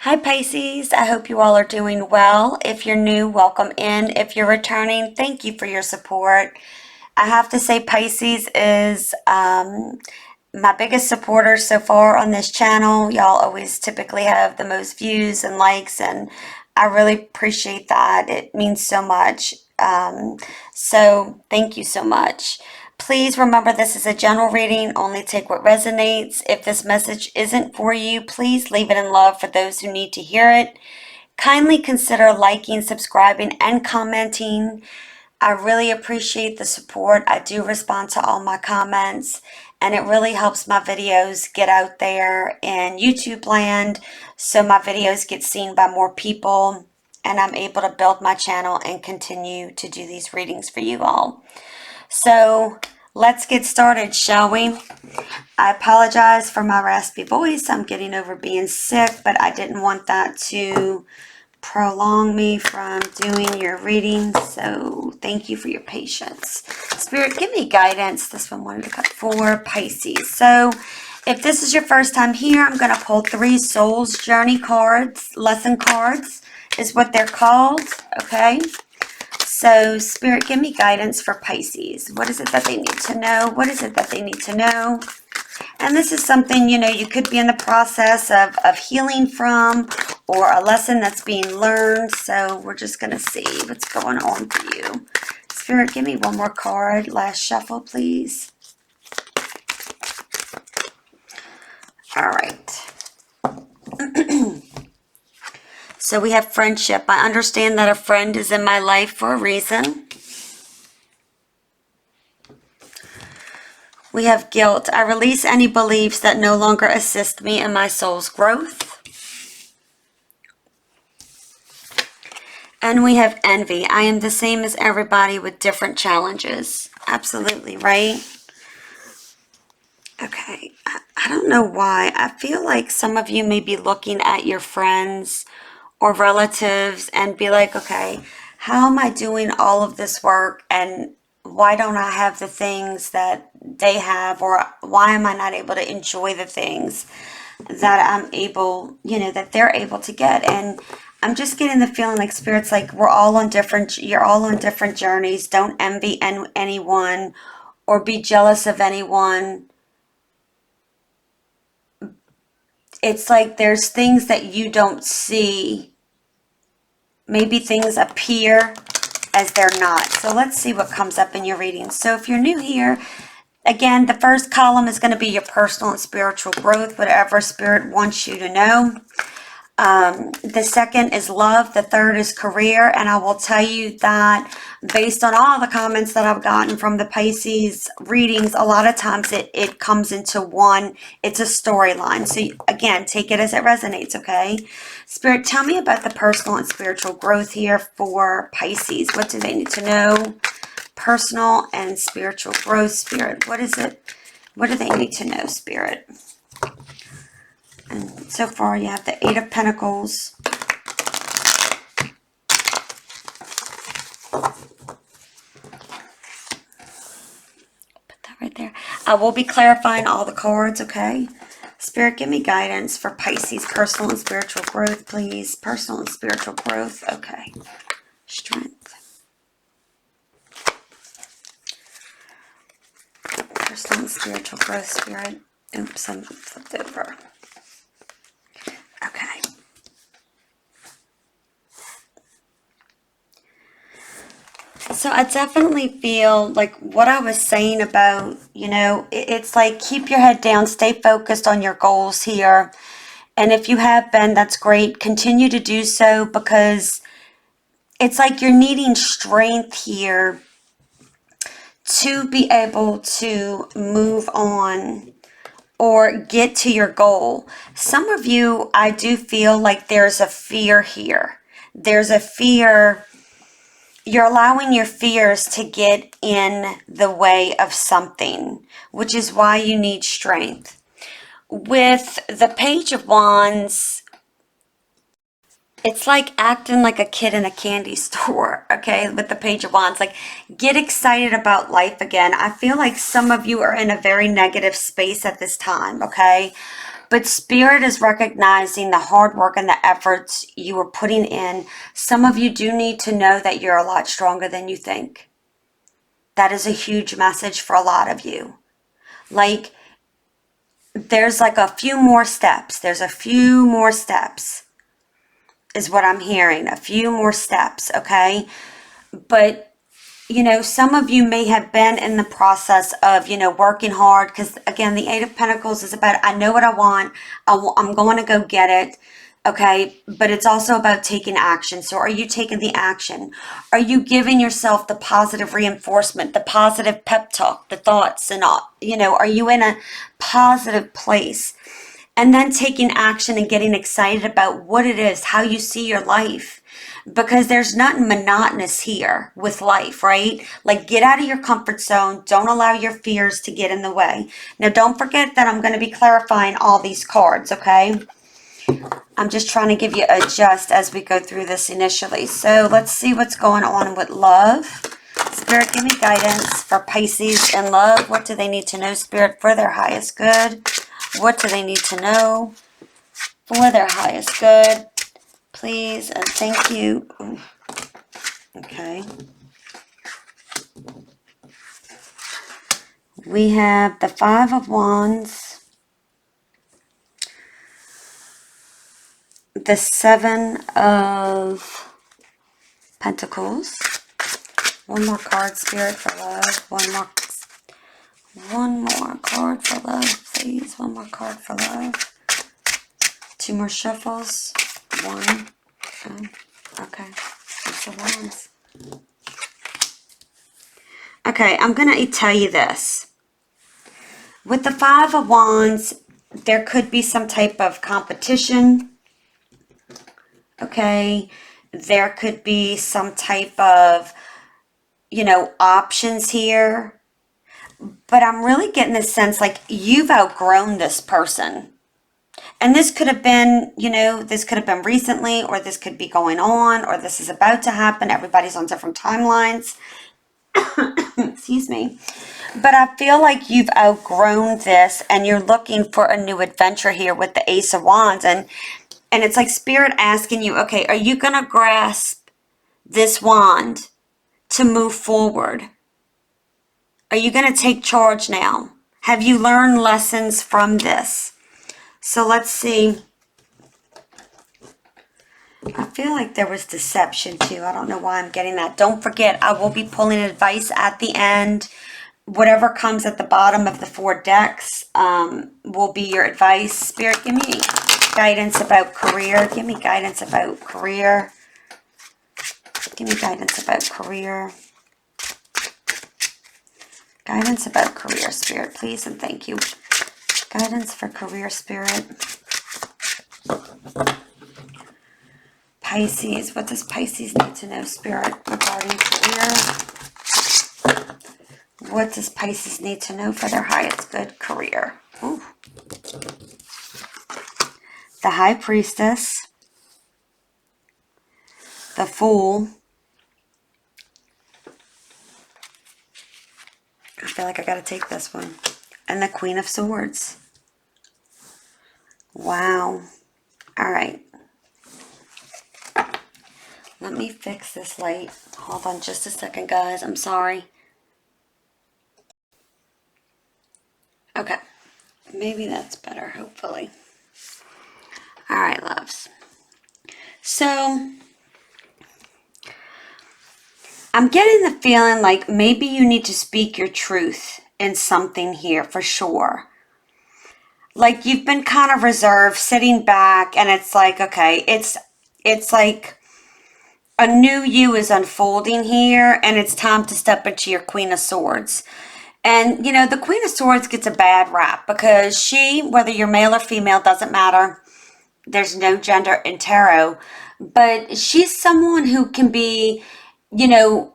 Hi Pisces, I hope you all are doing well. If you're new, welcome in. If you're returning, thank you for your support. I have to say Pisces is my biggest supporter so far on this channel. Y'all always typically have the most views and likes, and I really appreciate that. It means so much. So thank you so much. Please remember this is a general reading. Only take what resonates. If this message isn't for you, please leave it in love for those who need to hear it. Kindly consider liking, subscribing, and commenting. I really appreciate the support. I do respond to all my comments, and it really helps my videos get out there in YouTube land so my videos get seen by more people and I'm able to build my channel and continue to do these readings for you all. So let's get started, shall we? I apologize for my raspy voice. I'm getting over being sick, but I didn't want that to prolong me from doing your reading. So thank you for your patience. Spirit, give me guidance. This one wanted to cut for Pisces. So if this is your first time here, I'm going to pull 3 Souls Journey cards. Lesson cards is what they're called. Okay. So, Spirit, give me guidance for Pisces. What is it that they need to know? What is it that they need to know? And this is something, you could be in the process of healing from, or a lesson that's being learned. So we're just going to see what's going on for you. Spirit, give me one more card. Last shuffle, please. All right. So we have friendship. I understand that a friend is in my life for a reason. We have guilt. I release any beliefs that no longer assist me in my soul's growth. And we have envy. I am the same as everybody with different challenges. Absolutely, right? Okay. I don't know why. I feel like some of you may be looking at your friends or relatives and be like, okay, how am I doing all of this work and why don't I have the things that they have, or why am I not able to enjoy the things that I'm able, that they're able to get? And I'm just getting the feeling like Spirit's like you're all on different journeys. Don't envy anyone or be jealous of anyone. It's like there's things that you don't see. Maybe things appear as they're not. So let's see what comes up in your reading. So if you're new here, again, the first column is going to be your personal and spiritual growth, whatever Spirit wants you to know. The second is love. The third is career. And I will tell you that based on all the comments that I've gotten from the Pisces readings, a lot of times it comes into one. It's a storyline. So again, take it as it resonates, okay? Spirit, tell me about the personal and spiritual growth here for Pisces. What do they need to know? Personal and spiritual growth, Spirit. What is it? What do they need to know, Spirit? And so far you have the 8 of Pentacles. Put that right there. I will be clarifying all the cards, okay? Spirit, give me guidance for Pisces, personal and spiritual growth, please. Personal and spiritual growth, okay. Strength. Personal and spiritual growth, Spirit. Oops, I flipped over. Okay. So I definitely feel like what I was saying about, it's like keep your head down, stay focused on your goals here. And if you have been, that's great. Continue to do so, because it's like you're needing strength here to be able to move on or get to your goal. Some of you, I do feel like there's a fear here. There's a fear. You're allowing your fears to get in the way of something, which is why you need strength. With the Page of Wands, it's like acting like a kid in a candy store, okay, with the Page of Wands. Like, get excited about life again. I feel like some of you are in a very negative space at this time, okay? But Spirit is recognizing the hard work and the efforts you were putting in. Some of you do need to know that you're a lot stronger than you think. That is a huge message for a lot of you. Like, there's like a few more steps. There's a few more steps is what I'm hearing. A few more steps, okay? But you know, some of you may have been in the process of, you know, working hard, because again, the Eight of Pentacles is about, I know what I want. I'm going to go get it. Okay. But it's also about taking action. So are you taking the action? Are you giving yourself the positive reinforcement, the positive pep talk, the thoughts, and all, you know, are you in a positive place? And then taking action and getting excited about what it is, how you see your life. Because there's nothing monotonous here with life, right? Like, get out of your comfort zone. Don't allow your fears to get in the way. Now, don't forget that I'm going to be clarifying all these cards, okay? I'm just trying to give you a gist as we go through this initially. So let's see what's going on with love. Spirit, give me guidance for Pisces in love. What do they need to know, Spirit, for their highest good? What do they need to know for their highest good? Please and thank you. Okay. We have the Five of Wands, the Seven of Pentacles. One more card, Spirit, for love. One more card for love, please. One more card for love. Two more shuffles. One. Okay. That's the Wands. Okay, I'm going to tell you this. With the Five of Wands, there could be some type of competition. Okay. There could be some type of, you know, options here. But I'm really getting the sense like you've outgrown this person. And this could have been, you know, this could have been recently, or this could be going on, or this is about to happen. Everybody's on different timelines. Excuse me. But I feel like you've outgrown this and you're looking for a new adventure here with the Ace of Wands. And it's like Spirit asking you, okay, are you going to grasp this wand to move forward? Are you going to take charge now? Have you learned lessons from this? So let's see. I feel like there was deception too. I don't know why I'm getting that. Don't forget, I will be pulling advice at the end. Whatever comes at the bottom of the four decks will be your advice. Spirit, give me guidance about career. Give me guidance about career. Give me guidance about career. Guidance about career, Spirit, please, and thank you. Guidance for career, Spirit. Pisces, what does Pisces need to know, Spirit, regarding career? What does Pisces need to know for their highest good career? Ooh. The High Priestess, the Fool. I feel like I gotta take this one. And the Queen of Swords. Wow. All right. Let me fix this light. Hold on just a second, guys. I'm sorry. Okay. Maybe that's better, hopefully. All right, loves. So, I'm getting the feeling like maybe you need to speak your truth in something here for sure. Like you've been kind of reserved, sitting back, and it's like, okay, it's like a new you is unfolding here, and it's time to step into your Queen of Swords. And, you know, the Queen of Swords gets a bad rap because she, whether you're male or female, doesn't matter. There's no gender in tarot. But she's someone who can be, you know,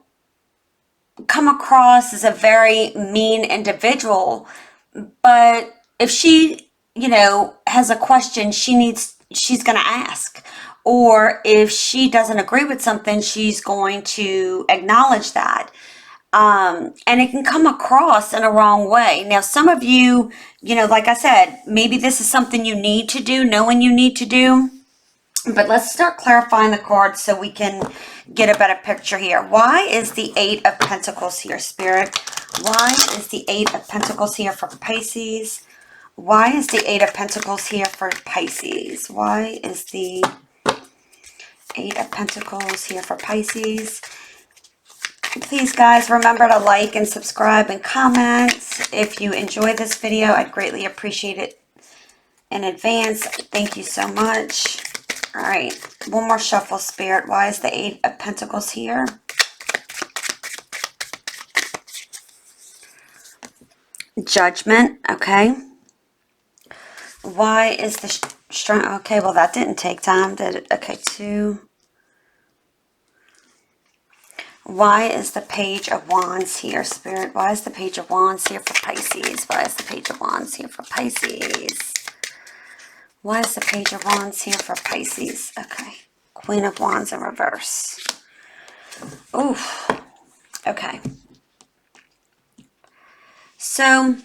come across as a very mean individual. But if she, you know, has a question, she's going to ask. Or if she doesn't agree with something, she's going to acknowledge that. And it can come across in a wrong way. Now, some of you, like I said, maybe this is something you need to do, knowing you need to do. But let's start clarifying the cards so we can get a better picture here. Why is the Eight of Pentacles here, Spirit? Why is the Eight of Pentacles here for Pisces? Why is the Eight of Pentacles here for Pisces? Why is the Eight of Pentacles here for Pisces? Please, guys, remember to like and subscribe and comment. If you enjoy this video, I'd greatly appreciate it in advance. Thank you so much. All right, one more shuffle, Spirit. Why is the Eight of Pentacles here? Judgment, okay. Why is the strength? Okay, well, that didn't take time, did it? Okay, two. Why is the Page of Wands here, Spirit? Why is the Page of Wands here for Pisces? Why is the Page of Wands here for Pisces? Why is the Page of Wands here for Pisces? Okay. Queen of Wands in reverse. Oof. Okay. So,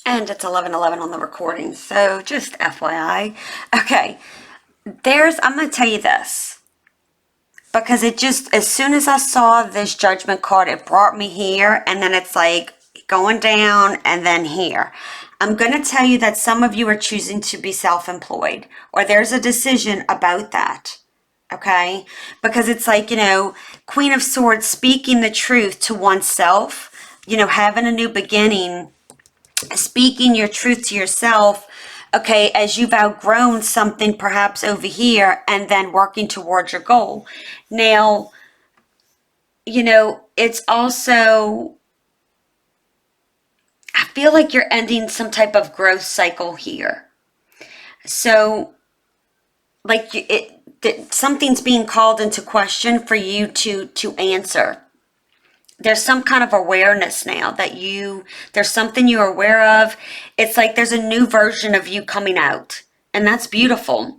and it's 11:11 on the recording, so just FYI. Okay. I'm going to tell you this. Because it just, as soon as I saw this Judgment card, it brought me here, and then it's like going down and then here. I'm going to tell you that some of you are choosing to be self-employed, or there's a decision about that, okay? Because it's like, Queen of Swords, speaking the truth to oneself, having a new beginning, speaking your truth to yourself, okay, as you've outgrown something perhaps over here, and then working towards your goal. Now, it's also, I feel like you're ending some type of growth cycle here. So, like, something's being called into question for you to answer. There's some kind of awareness now that there's something you're aware of. It's like there's a new version of you coming out. And that's beautiful.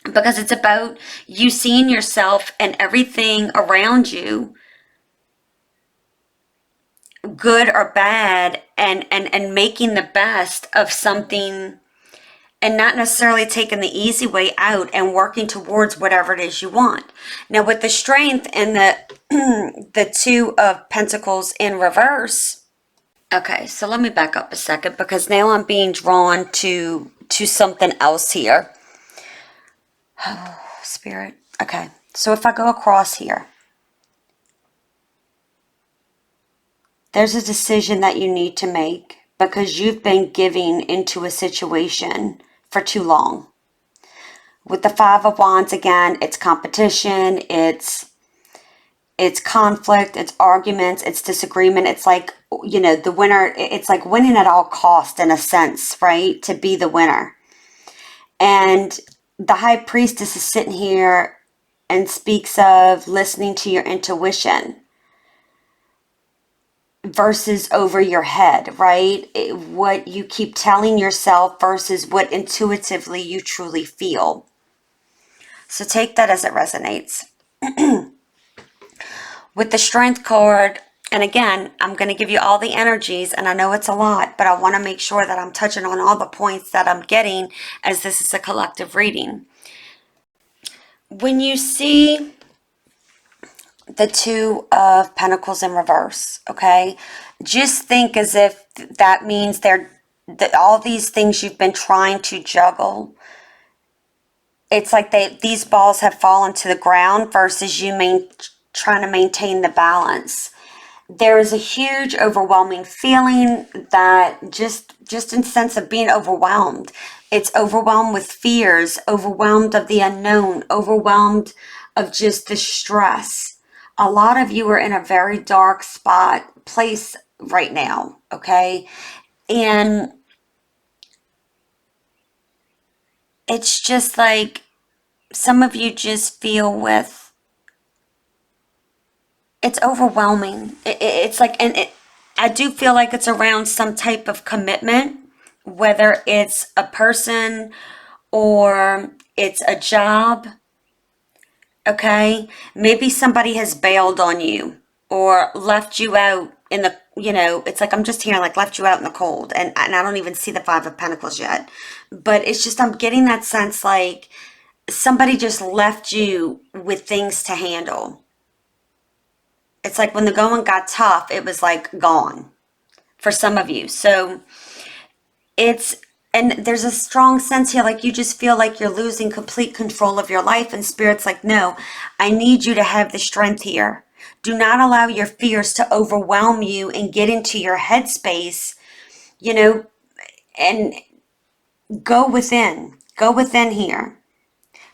Because it's about you seeing yourself and everything around you, good or bad, and making the best of something, and not necessarily taking the easy way out and working towards whatever it is you want. Now, with the Strength and the Two of Pentacles in reverse. Okay, so let me back up a second, because now I'm being drawn to something else here. Oh, Spirit. Okay, so if I go across here, there's a decision that you need to make because you've been giving into a situation for too long. With the Five of Wands, again, it's competition, it's conflict, it's arguments, it's disagreement. It's like, the winner, it's like winning at all cost in a sense, right? To be the winner. And the High Priestess is sitting here and speaks of listening to your intuition versus over your head, right? What you keep telling yourself versus what intuitively you truly feel. So take that as it resonates. With the Strength card, and again, I'm going to give you all the energies, and I know it's a lot, but I want to make sure that I'm touching on all the points that I'm getting, as this is a collective reading. When you see the Two of Pentacles in reverse, okay, just think as if that means that all these things you've been trying to juggle, it's like these balls have fallen to the ground versus you trying to maintain the balance. There is a huge overwhelming feeling that just in sense of being overwhelmed. It's overwhelmed with fears, overwhelmed of the unknown, overwhelmed of just the stress. A lot of you are in a very dark place right now, okay? And it's just like some of you just feel it's overwhelming. It's like, I do feel like it's around some type of commitment, whether it's a person or it's a job. Okay? Maybe somebody has bailed on you or left you out in the, it's like I'm just hearing like left you out in the cold. And I don't even see the Five of Pentacles yet. But it's just, I'm getting that sense like somebody just left you with things to handle. It's like when the going got tough, it was like gone for some of you. So it's, and there's a strong sense here, like you just feel like you're losing complete control of your life, and Spirit's like, no, I need you to have the strength here. Do not allow your fears to overwhelm you and get into your headspace, and go within here.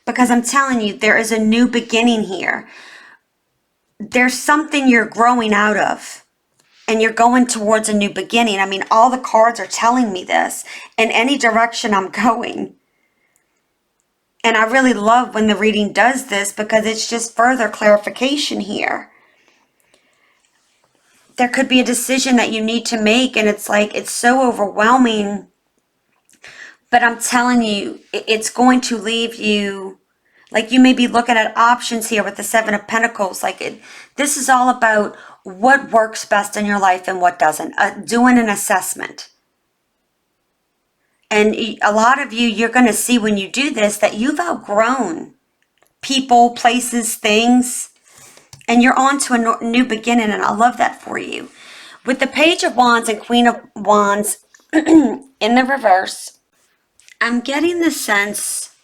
Because I'm telling you, there is a new beginning here. There's something you're growing out of. And you're going towards a new beginning. I mean, all the cards are telling me this in any direction I'm going. And I really love when the reading does this because it's just further clarification here. There could be a decision that you need to make, and it's like, it's so overwhelming. But I'm telling you, it's going to leave you, like you may be looking at options here with the Seven of Pentacles. This is all about what works best in your life and what doesn't. Doing an assessment. And a lot of you, you're going to see when you do this that you've outgrown people, places, things, and you're on to a new beginning, and I love that for you. With the Page of Wands and Queen of Wands in the reverse, I'm getting the sense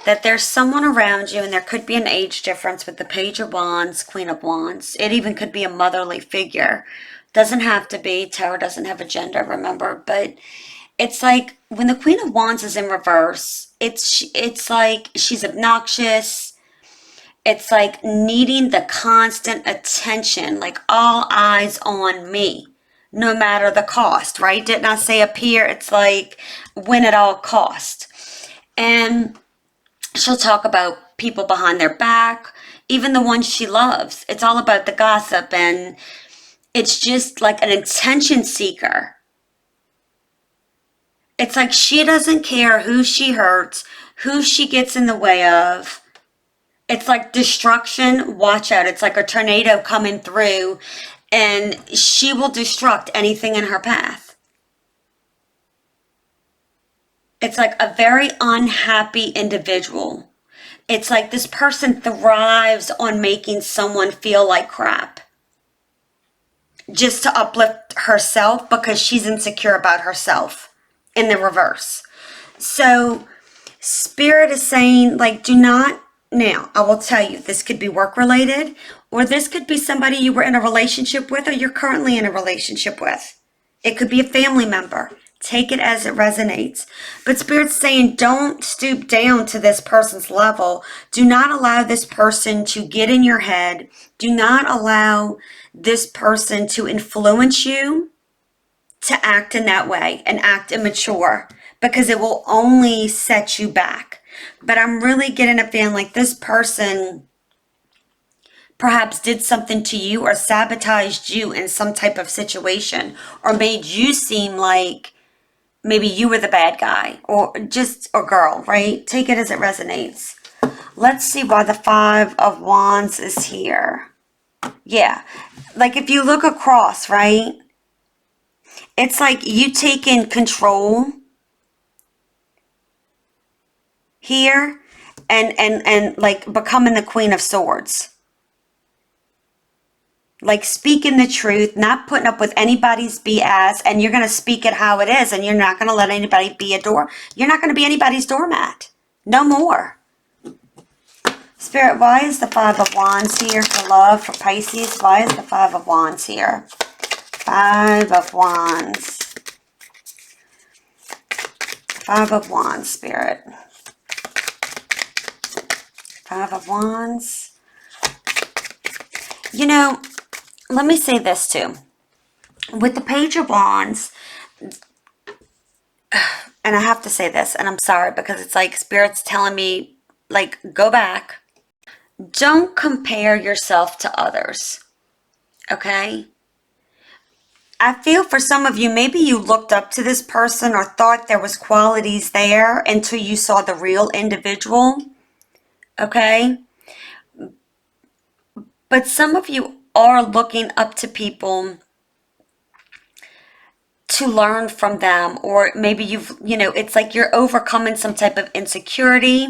that there's someone around you, and there could be an age difference with the Page of Wands, Queen of Wands. It even could be a motherly figure. Doesn't have to be. Tarot doesn't have a gender, remember. But it's like when the Queen of Wands is in reverse, it's like she's obnoxious. It's like needing the constant attention, like all eyes on me, no matter the cost, right? Didn't I say up here, it's like win at all cost. And she'll talk about people behind their back, even the ones she loves. It's all about the gossip, and it's just like an attention seeker. It's like she doesn't care who she hurts, who she gets in the way of. It's like destruction. Watch out. It's like a tornado coming through, and she will destruct anything in her path. It's like a very unhappy individual. It's like this person thrives on making someone feel like crap, just to uplift herself because she's insecure about herself in the reverse. So Spirit is saying, like, do not, now I will tell you, this could be work related, or this could be somebody you were in a relationship with, or you're currently in a relationship with. It could be a family member. Take it as it resonates. But Spirit's saying, don't stoop down to this person's level. Do not allow this person to get in your head. Do not allow this person to influence you to act in that way and act immature, because it will only set you back. But I'm really getting a feeling like this person perhaps did something to you or sabotaged you in some type of situation, or made you seem like maybe you were the bad guy or girl, right? Take it as it resonates. Let's see why the Five of Wands is here. Yeah, like if you look across, right? It's like you taking control here and like becoming the Queen of Swords. Like speaking the truth, not putting up with anybody's BS, and you're going to speak it how it is, and you're not going to let anybody be you're not going to be anybody's doormat. No more. Spirit, why is the Five of Wands here for love, for Pisces? Why is the Five of Wands here? Five of Wands. Five of Wands, Spirit. Five of Wands. You know, let me say this too. With the Page of Wands, and I have to say this, and I'm sorry because it's like Spirit's telling me, like, go back. Don't compare yourself to others, okay? I feel for some of you, maybe you looked up to this person or thought there was qualities there until you saw the real individual, okay? But some of you are looking up to people to learn from them, or maybe it's like you're overcoming some type of insecurity.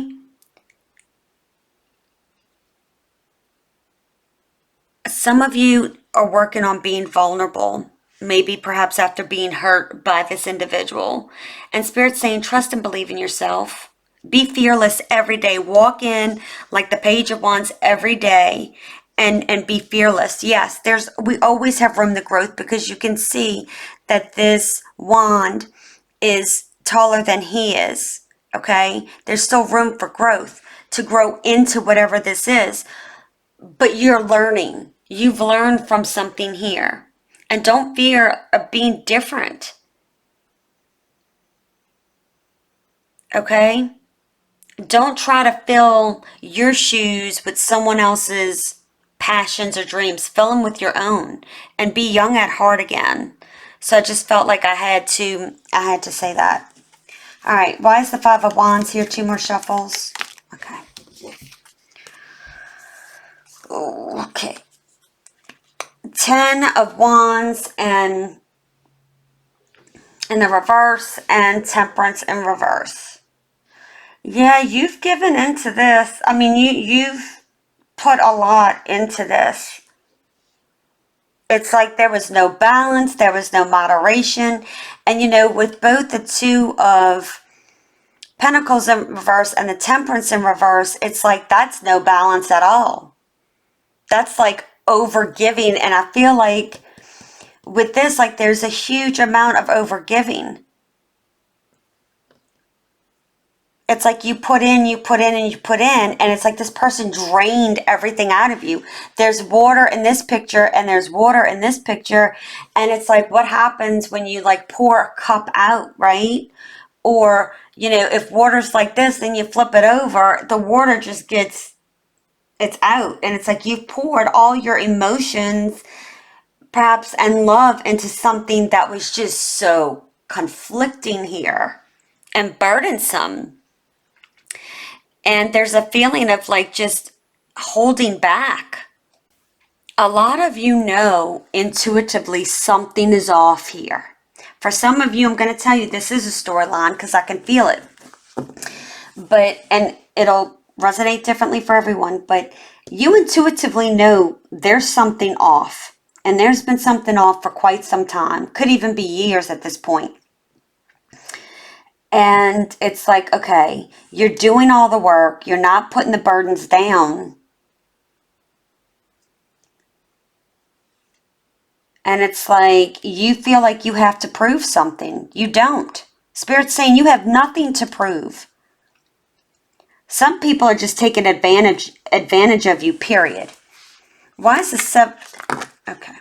Some of you are working on being vulnerable, maybe perhaps after being hurt by this individual. And Spirit's saying, trust and believe in yourself. Be fearless every day. Walk in like the Page of Wands every day and be fearless. Yes, we always have room to growth, because you can see that this wand is taller than he is. Okay? There's still room for growth to grow into whatever this is. But you're learning. You've learned from something here. And don't fear of being different. Okay? Don't try to fill your shoes with someone else's passions or dreams. Fill them with your own. And be young at heart again. So I just felt like I had to say that. All right. Why is the Five of Wands here? 2 more shuffles. Okay. Okay. 10 of Wands and in the reverse, and Temperance in reverse. Yeah, you've given into this. I mean, you've put a lot into this. It's like there was no balance, there was no moderation. And with both the 2 of Pentacles in reverse and the Temperance in reverse, it's like that's no balance at all. That's like over giving. And I feel like with this, like there's a huge amount of over giving. It's like you put in, and you put in, and it's like this person drained everything out of you. There's water in this picture, and there's water in this picture, and it's like, what happens when you like pour a cup out, right? Or, if water's like this, then you flip it over, the water just it's out, and it's like you've poured all your emotions, perhaps, and love into something that was just so conflicting here and burdensome. And there's a feeling of like just holding back. A lot of you know intuitively something is off here. For some of you, I'm going to tell you this is a storyline because I can feel it. And it'll resonate differently for everyone. But you intuitively know there's something off. And there's been something off for quite some time. Could even be years at this point. And it's like, okay, you're doing all the work. You're not putting the burdens down. And it's like you feel like you have to prove something. You don't. Spirit's saying you have nothing to prove. Some people are just taking advantage of you, period. Why is the 7? Okay.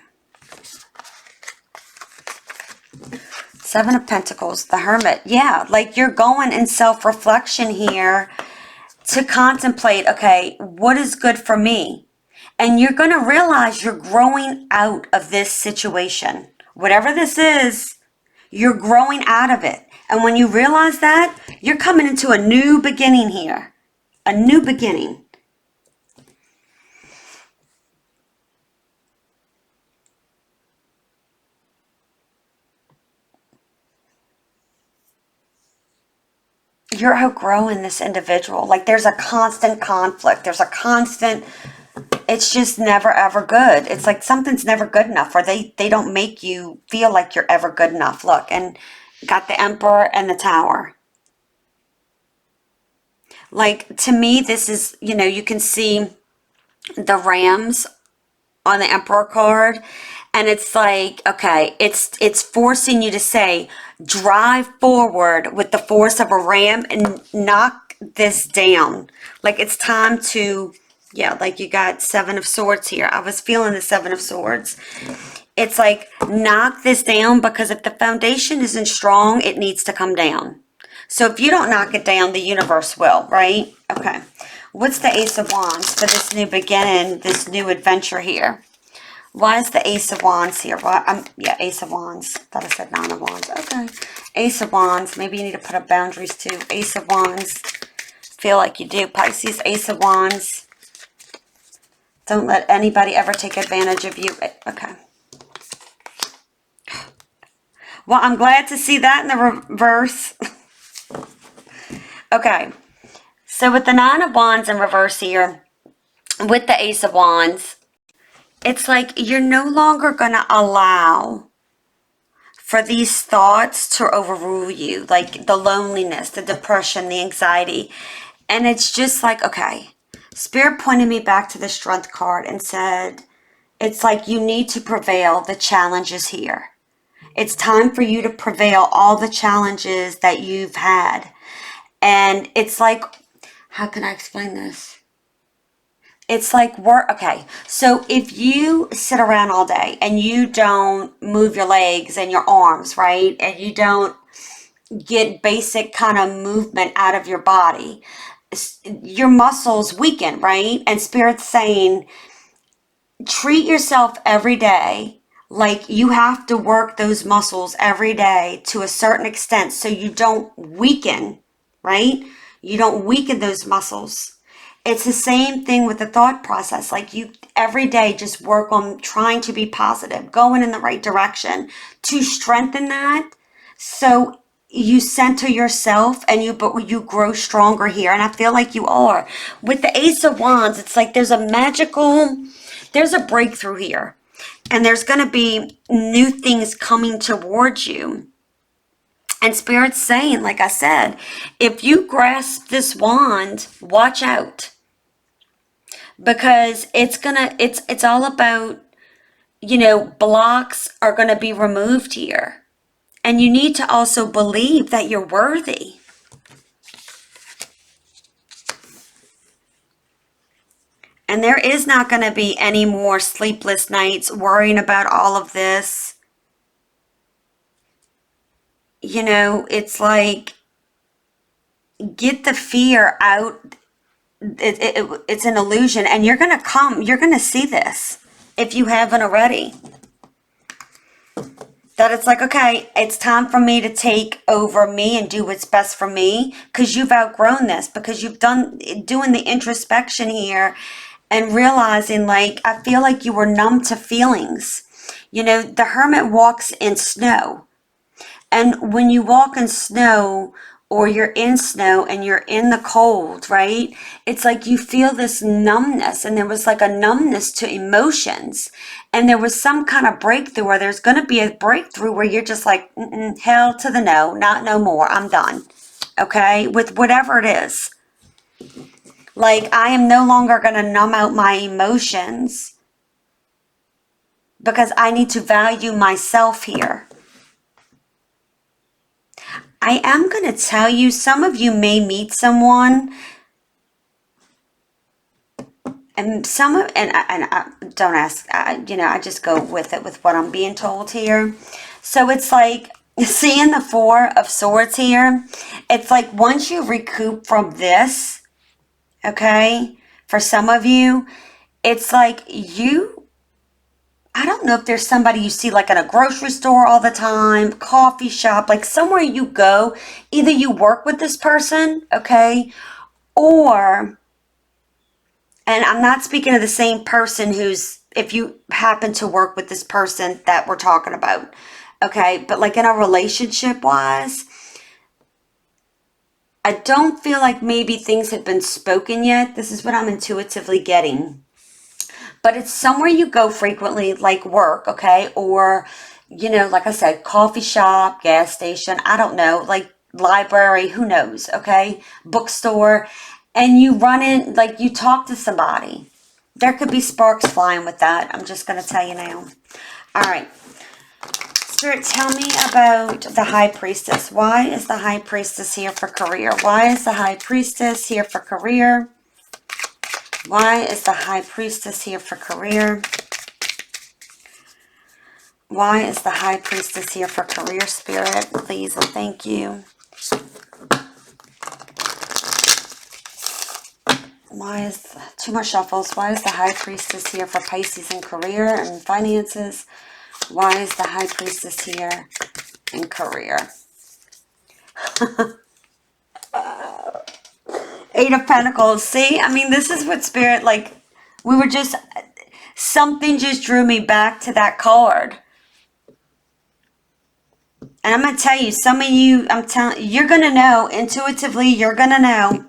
7 of Pentacles, the Hermit. Yeah, like you're going in self-reflection here to contemplate, okay, what is good for me? And you're going to realize you're growing out of this situation. Whatever this is, you're growing out of it. And when you realize that, you're coming into a new beginning here. A new beginning. You're outgrowing this individual. Like there's a constant conflict. There's a constant, it's just never ever good. It's like something's never good enough, or they don't make you feel like you're ever good enough. Look, and got the Emperor and the Tower. Like to me, this is, you can see the rams on the Emperor card. And it's like, okay, it's forcing you to say, drive forward with the force of a ram and knock this down. Like it's time to, yeah, like you got 7 of Swords here. I was feeling the 7 of Swords. It's like, knock this down, because if the foundation isn't strong, it needs to come down. So if you don't knock it down, the universe will, right? Okay. What's the Ace of Wands for this new beginning, this new adventure here? Why is the Ace of Wands here? Well, yeah, Ace of Wands. Thought I said 9 of Wands. Okay. Ace of Wands. Maybe you need to put up boundaries too. Ace of Wands. Feel like you do. Pisces, Ace of Wands. Don't let anybody ever take advantage of you. Okay. Well, I'm glad to see that in the reverse. Okay. So with the Nine of Wands in reverse here, with the Ace of Wands, it's like you're no longer going to allow for these thoughts to overrule you, like the loneliness, the depression, the anxiety. And it's just like, okay, Spirit pointed me back to the Strength card and said, it's like you need to prevail. The challenge is here. It's time for you to prevail all the challenges that you've had. And it's like, how can I explain this? It's like work. Okay, so if you sit around all day and you don't move your legs and your arms, right? And you don't get basic kind of movement out of your body, your muscles weaken, right? And Spirit's saying, treat yourself every day like you have to work those muscles every day to a certain extent so you don't weaken, right? You don't weaken those muscles. It's the same thing with the thought process. Like you every day just work on trying to be positive, going in the right direction to strengthen that. So you center yourself and you grow stronger here. And I feel like you are. With the Ace of Wands, it's like there's a breakthrough here. And there's going to be new things coming towards you. And Spirit's saying, like I said, if you grasp this wand, watch out. Because it's all about, blocks are going to be removed here. And you need to also believe that you're worthy. And there is not going to be any more sleepless nights worrying about all of this. It's like, get the fear out. It's an illusion. And you're going to see this if you haven't already. That it's like, okay, it's time for me to take over me and do what's best for me, because you've outgrown this, because you've doing the introspection here and realizing, like, I feel like you were numb to feelings. The hermit walks in snow. And when you walk in snow, or you're in snow and you're in the cold, right? It's like you feel this numbness, and there was like a numbness to emotions. And there was some kind of breakthrough, or there's going to be a breakthrough where you're just like, hell to the no, not no more, I'm done. Okay? With whatever it is. Like, I am no longer going to numb out my emotions because I need to value myself here. I am going to tell you, some of you may meet someone, and I don't ask, I just go with it, with what I'm being told here. So it's like, seeing the Four of Swords here, it's like once you recoup from this, okay, for some of you, it's like I don't know if there's somebody you see like in a grocery store all the time, coffee shop, like somewhere you go, either you work with this person, okay, or, and I'm not speaking of the same person if you happen to work with this person that we're talking about, okay, but like in a relationship wise, I don't feel like maybe things have been spoken yet. This is what I'm intuitively getting. But it's somewhere you go frequently, like work, okay? Or, like I said, coffee shop, gas station, I don't know, like library, who knows, okay? Bookstore. And you run in, like you talk to somebody. There could be sparks flying with that. I'm just going to tell you now. All right. Spirit, tell me about the High Priestess. Why is the High Priestess here for career? Why is the High Priestess here for career? Why is the High Priestess here for career? Why is the High Priestess here for career, Spirit? Please and thank you. Why is, two more shuffles. Why is the High Priestess here for Pisces in career and finances? Why is the High Priestess here in career? Eight of Pentacles. See, I mean, this is what Spirit, like, We were just, something just drew me back to that card. And I'm going to tell you, some of you, I'm telling you, you're going to know. Intuitively, you're going to know.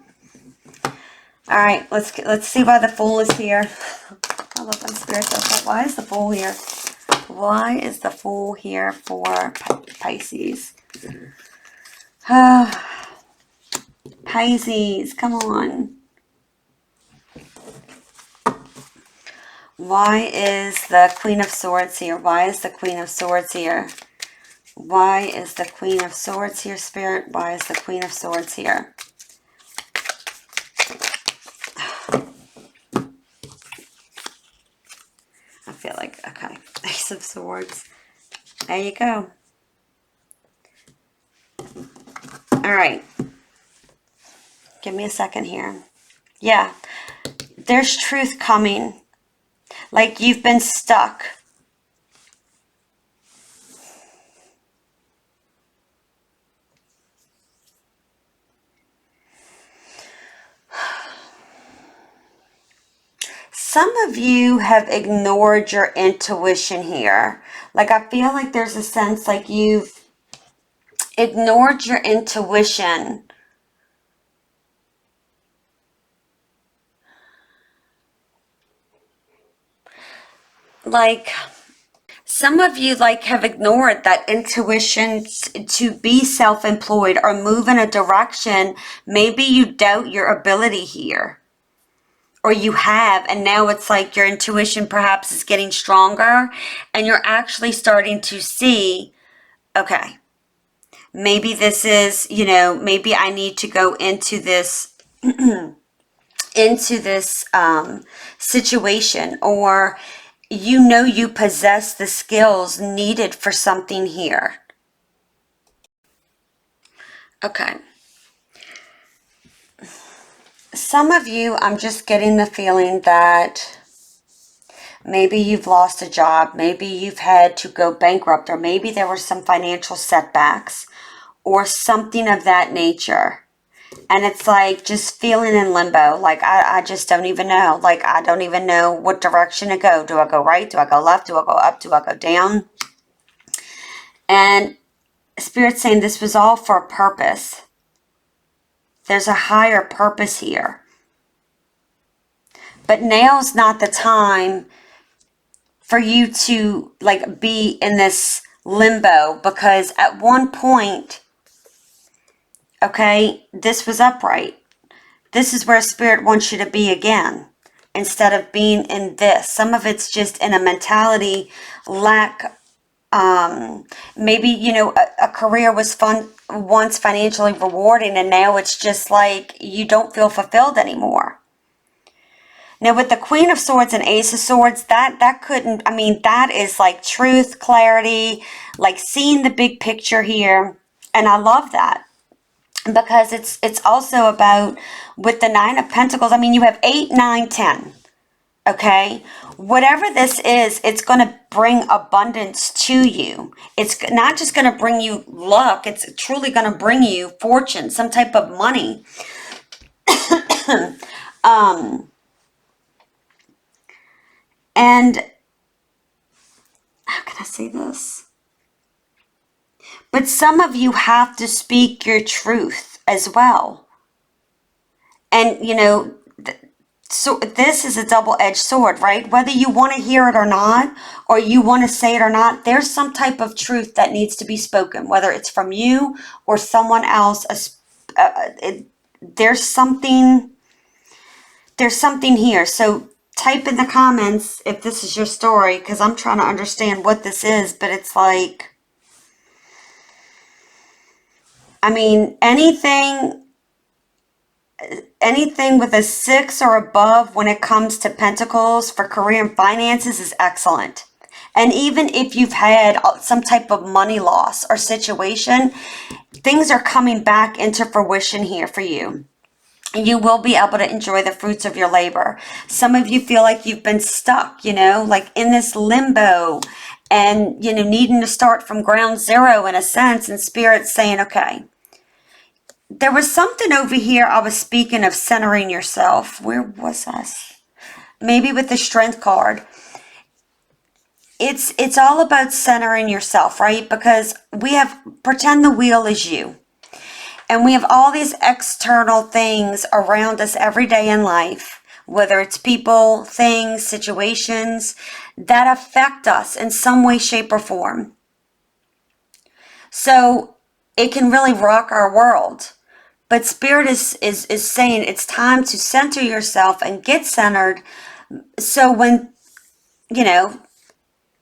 All right, let's see why the Fool is here. I love when Spirit does that. Why is the Fool here? Why is the Fool here for Pisces? Pisces, come on. Why is the Queen of Swords here? Why is the Queen of Swords here? Why is the Queen of Swords here, Spirit? Why is the Queen of Swords here? I feel like, okay, Ace of Swords. There you go. All right. Give me a second here. Yeah. There's truth coming. Like you've been stuck. Some of you have ignored your intuition here. Like I feel like there's a sense like you've ignored your intuition. Like some of you like have ignored that intuition to be self-employed or move in a direction. Maybe you doubt your ability here. Or you have, and now it's like your intuition perhaps is getting stronger and you're actually starting to see, okay, maybe this is, you know, maybe I need to go into this into this situation, or you know you possess the skills needed for something here. Okay. Some of you, I'm just getting the feeling that maybe you've lost a job, maybe you've had to go bankrupt, or maybe there were some financial setbacks or something of that nature. And it's like just feeling in limbo. Like I just don't even know. Like I don't even know what direction to go. Do I go right? Do I go left? Do I go up? Do I go down? And Spirit's saying this was all for a purpose. There's a higher purpose here. But now's not the time for you to like be in this limbo, because at one point, okay, this was upright. This is where Spirit wants you to be again, instead of being in this. Some of it's just in a mentality lack. Maybe, you know, a career was once financially rewarding, and now it's just like you don't feel fulfilled anymore. Now with the Queen of Swords and Ace of Swords, that couldn't, I mean, that is like truth, clarity, like seeing the big picture here. And I love that, because it's also about, with the Nine of Pentacles, I mean, you have 8, 9, 10. Okay, whatever this is, it's going to bring abundance to you. It's not just going to bring you luck. It's truly going to bring you fortune, some type of money. And how can I say this? But some of you have to speak your truth as well. And, you know, so this is a double-edged sword, right? Whether you want to hear it or not, or you want to say it or not, there's some type of truth that needs to be spoken, whether it's from you or someone else. There's something here. So type in the comments if this is your story, because I'm trying to understand what this is. But it's like, I mean, anything with a 6 or above when it comes to Pentacles for career and finances is excellent. And even if you've had some type of money loss or situation, things are coming back into fruition here for you. You will be able to enjoy the fruits of your labor. Some of you feel like you've been stuck, you know, like in this limbo and, you know, needing to start from ground zero in a sense, and Spirit's saying, okay, there was something over here. I was speaking of centering yourself. Where was I? maybe with the Strength card. It's all about centering yourself, right? Because pretend the wheel is you. And we have all these external things around us every day in life, whether it's people, things, situations that affect us in some way, shape, or form. So it can really rock our world. But Spirit is saying it's time to center yourself and get centered. So when,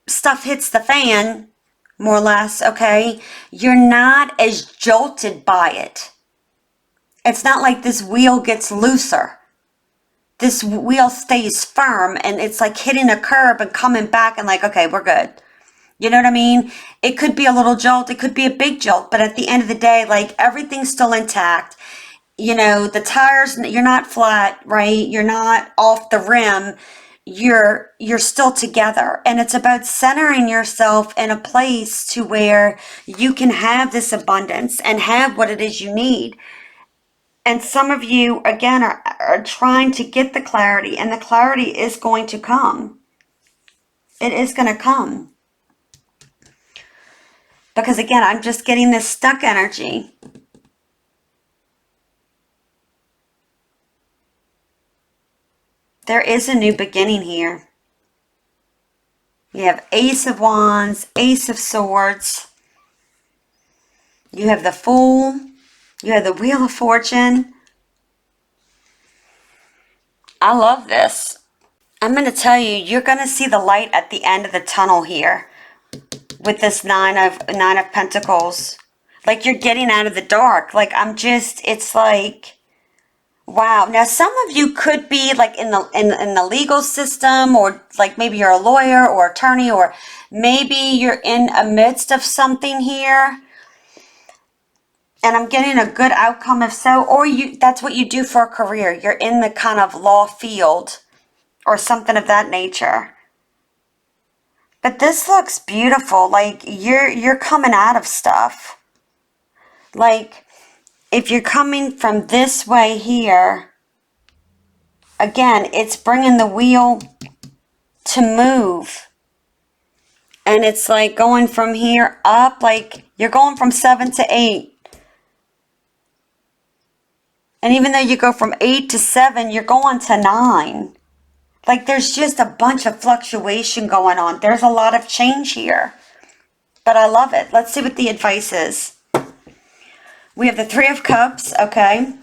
stuff hits the fan, more or less, okay, you're not as jolted by it. It's not like this wheel gets looser. This wheel stays firm, and it's like hitting a curb and coming back and like, okay, we're good. You know what I mean? It could be a little jolt. It could be a big jolt. But at the end of the day, like, everything's still intact. The tires, you're not flat, right? You're not off the rim. You're still together. And it's about centering yourself in a place to where you can have this abundance and have what it is you need. And some of you, again, are trying to get the clarity, and the clarity is going to come. It is going to come. Because again, I'm just getting this stuck energy. There is a new beginning here. You have Ace of Wands, Ace of Swords. You have the Fool. You have the Wheel of Fortune. I love this. I'm going to tell you, you're going to see the light at the end of the tunnel here with this Nine of Pentacles. Like, you're getting out of the dark. Like, it's like, wow. Now, some of you could be like in the legal system, or like maybe you're a lawyer or attorney, or maybe you're in a midst of something here. And I'm getting a good outcome if so, or that's what you do for a career. You're in the kind of law field or something of that nature. But this looks beautiful. Like, you're coming out of stuff. Like, if you're coming from this way here, again, it's bringing the wheel to move. And it's like going from here up, like you're going from 7 to 8. And even though you go from 8 to 7, you're going to 9. Like, there's just a bunch of fluctuation going on. There's a lot of change here. But I love it. Let's see what the advice is. We have the Three of Cups, okay?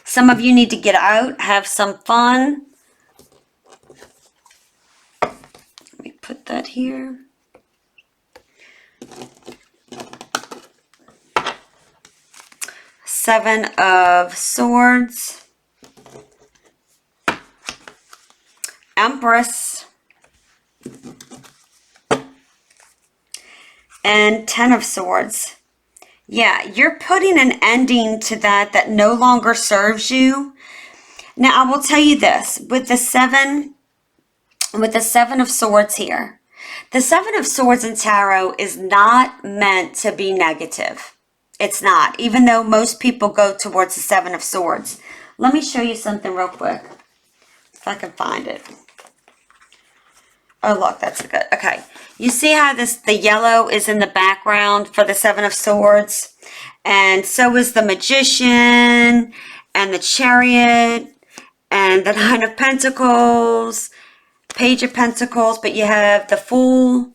Some of you need to get out, have some fun. Let me put that here. Seven of Swords. Empress. And Ten of Swords. Yeah, you're putting an ending to that no longer serves you. Now, I will tell you this. With the Seven of Swords here, the Seven of Swords in Tarot is not meant to be negative. It's not, even though most people go towards the Seven of Swords. Let me show you something real quick, if I can find it. Oh, look, that's good. Okay, you see how the yellow is in the background for the Seven of Swords? And so is the Magician, and the Chariot, and the Nine of Pentacles, Page of Pentacles, but you have the Fool,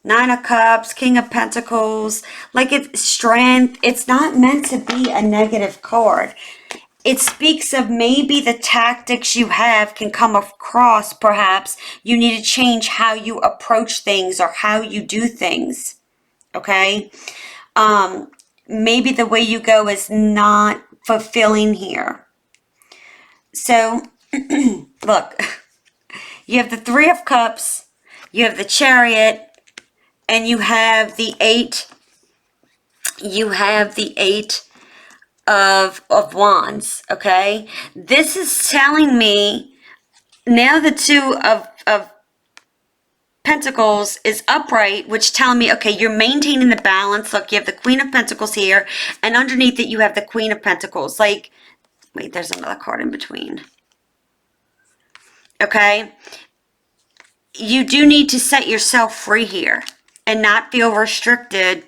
Nine of Cups, King of Pentacles. Like, it's strength. It's not meant to be a negative card. It speaks of maybe the tactics you have can come across. Perhaps you need to change how you approach things or how you do things. Okay? Maybe the way you go is not fulfilling here. So, look. You have the Three of Cups. You have the Chariot. And you have the Eight of Wands, okay? This is telling me now the Two of Pentacles is upright, which telling me, okay, you're maintaining the balance. Look, you have the Queen of Pentacles here, and underneath it you have the Queen of Pentacles. Like, wait, there's another card in between. Okay? You do need to set yourself free here and not feel restricted,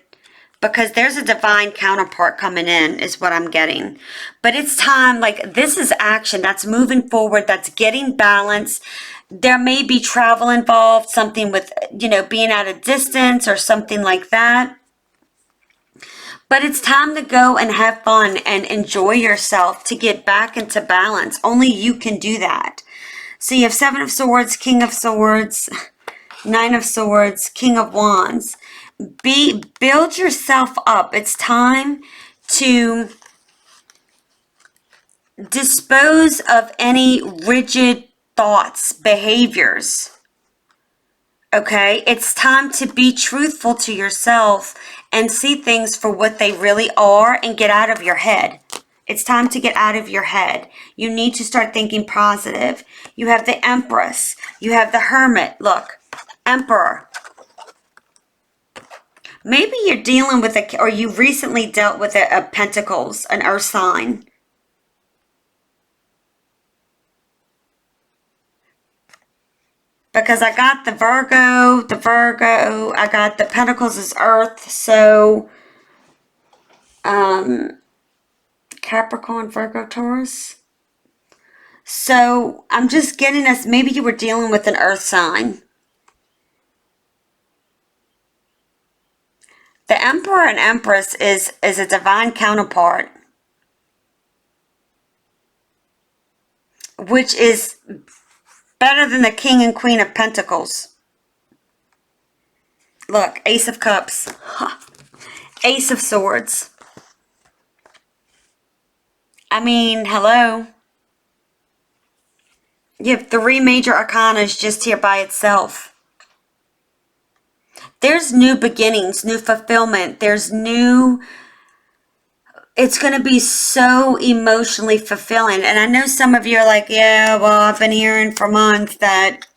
because there's a divine counterpart coming in is what I'm getting. But it's time, like, this is action. That's moving forward. That's getting balance. There may be travel involved, something with, being at a distance or something like that. But it's time to go and have fun and enjoy yourself to get back into balance. Only you can do that. So you have Seven of Swords, King of Swords, Nine of Swords, King of Wands. Build yourself up. It's time to dispose of any rigid thoughts, behaviors. Okay? It's time to be truthful to yourself and see things for what they really are and get out of your head. It's time to get out of your head. You need to start thinking positive. You have the Empress. You have the Hermit. Look, Emperor. Maybe you're dealing with or you recently dealt with a Pentacles, an Earth sign. Because I got the Virgo, I got the Pentacles is Earth, so Capricorn, Virgo, Taurus. So I'm just getting us, maybe you were dealing with an Earth sign. The Emperor and Empress is a divine counterpart, which is better than the King and Queen of Pentacles. Look, Ace of Cups. Ace of Swords. I mean, hello. You have 3 major arcanas just here by itself. There's new beginnings, new fulfillment. It's going to be so emotionally fulfilling. And I know some of you are like, yeah, well, I've been hearing for months that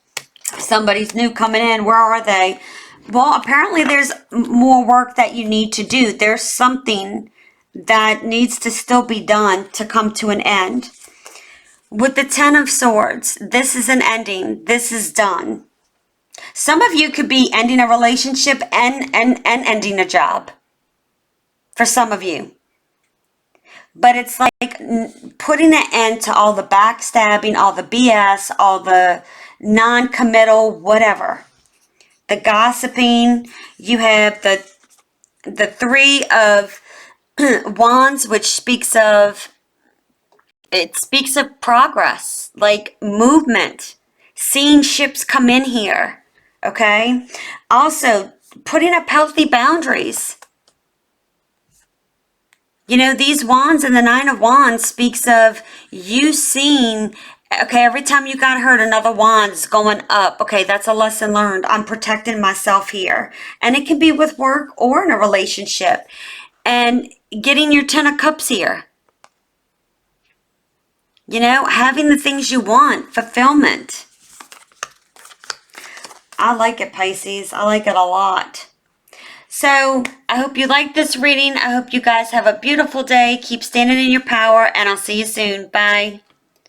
somebody's new coming in. Where are they? Well, apparently there's more work that you need to do. There's something that needs to still be done to come to an end. With the Ten of Swords, this is an ending. This is done. Some of you could be ending a relationship and ending a job. For some of you. But it's like putting an end to all the backstabbing, all the BS, all the non-committal, whatever. The gossiping. You have the 3 of Wands, which speaks of progress, like movement, seeing ships come in here, okay? Also, putting up healthy boundaries. These wands and the 9 of Wands speaks of you seeing, okay, every time you got hurt, another wand's going up. Okay, that's a lesson learned. I'm protecting myself here. And it can be with work or in a relationship. And getting your 10 of Cups here. Having the things you want, fulfillment. I like it, Pisces. I like it a lot. So, I hope you like this reading. I hope you guys have a beautiful day. Keep standing in your power, and I'll see you soon. Bye.